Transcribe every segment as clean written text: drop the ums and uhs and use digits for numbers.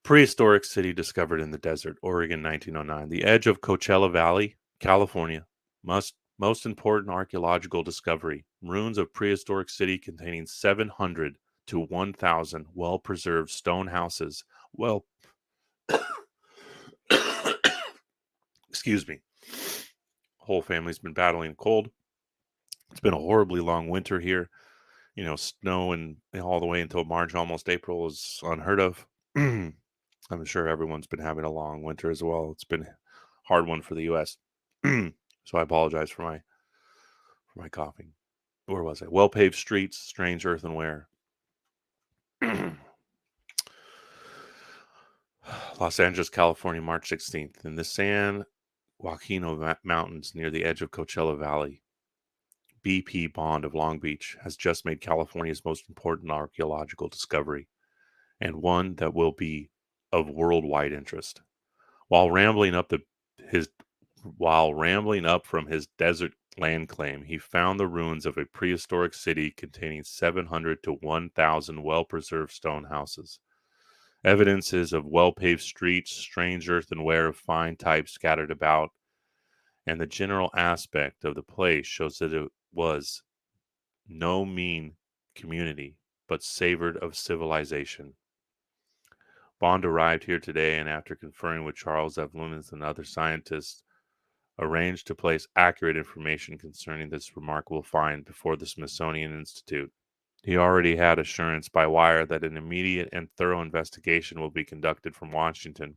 Prehistoric city discovered in the desert, Oregon, 1909. The edge of Coachella Valley, California. Most important archaeological discovery. Ruins of prehistoric city containing 700 to 1,000 well-preserved stone houses. Well, excuse me. Whole family's been battling cold. It's been a horribly long winter here. Snow and all the way until March, almost April, is unheard of. I'm sure everyone's been having a long winter as well. It's been a hard one for the U.S. So I apologize for my coughing. Where was I? Well-paved streets, strange earthenware. Los Angeles, California, March 16th. In the San Joaquino Mountains near the edge of Coachella Valley, BP Bond of Long Beach has just made California's most important archaeological discovery, and one that will be of worldwide interest. While rambling up his while rambling up from his desert land claim, he found the ruins of a prehistoric city containing 700 to 1,000 well-preserved stone houses. Evidences of well-paved streets, strange earthenware of fine type scattered about, and the general aspect of the place shows that it was no mean community, but savored of civilization. Bond arrived here today, and after conferring with Charles F. Lumens and other scientists, arranged to place accurate information concerning this remarkable find before the Smithsonian Institute. He already had assurance by wire that an immediate and thorough investigation will be conducted from Washington,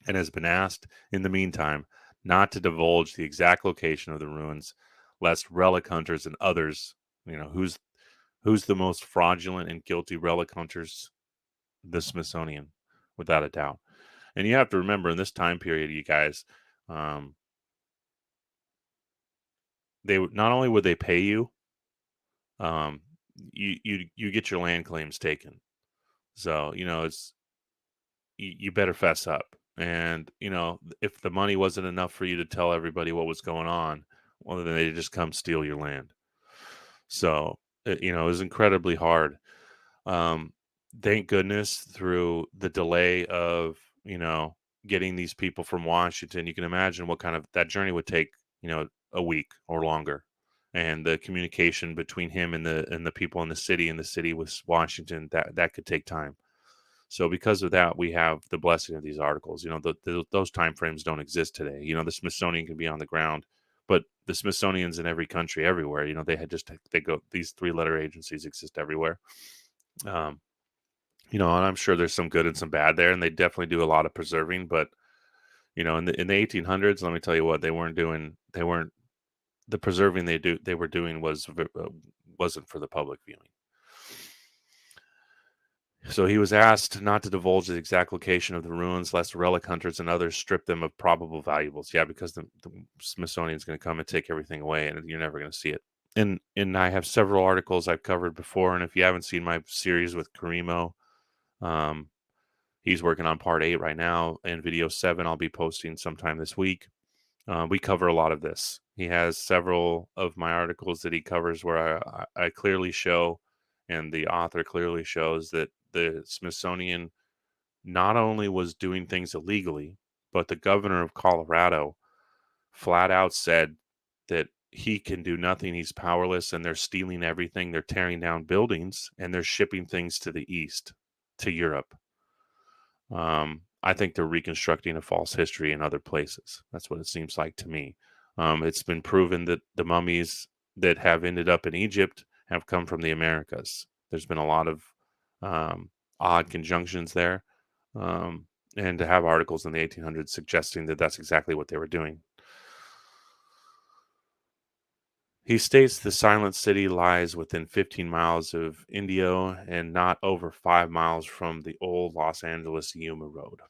and has been asked, in the meantime, not to divulge the exact location of the ruins, lest relic hunters and others, who's the most fraudulent and guilty relic hunters? The Smithsonian, without a doubt. And you have to remember, in this time period, you guys, um, not only would they pay you, um, you get your land claims taken. So it's you better fess up. And if the money wasn't enough for you to tell everybody what was going on, well, then they just come steal your land. So it was incredibly hard. Um, thank goodness through the delay of getting these people from Washington. You can imagine what kind of that journey would take. A week or longer, and the communication between him and the people in the city, and the city with Washington, that could take time. So because of that, we have the blessing of these articles. Those time frames don't exist today. The Smithsonian can be on the ground, but the Smithsonian's in every country, everywhere. They go. These three-letter agencies exist everywhere. Um, and I'm sure there's some good and some bad there, and they definitely do a lot of preserving. But in the 1800s, let me tell you what, they weren't the preserving they were doing wasn't for the public viewing. So he was asked not to divulge the exact location of the ruins, lest relic hunters and others strip them of probable valuables. Yeah, because the Smithsonian's going to come and take everything away, and you're never going to see it. And I have several articles I've covered before, and if you haven't seen my series with Karimo, um, he's working on part 8 right now, and video 7 I'll be posting sometime this week. We cover a lot of this. He has several of my articles that he covers where I clearly show, and the author clearly shows, that the Smithsonian not only was doing things illegally, but the governor of Colorado flat out said that he can do nothing. He's powerless, and they're stealing everything. They're tearing down buildings, and they're shipping things to the east, to Europe. I think they're reconstructing a false history in other places. That's what it seems like to me. It's been proven that the mummies that have ended up in Egypt have come from the Americas. There's been a lot of um, odd conjunctions there. And to have articles in the 1800s suggesting that that's exactly what they were doing. He states the Silent City lies within 15 miles of Indio and not over 5 miles from the old Los Angeles Yuma Road.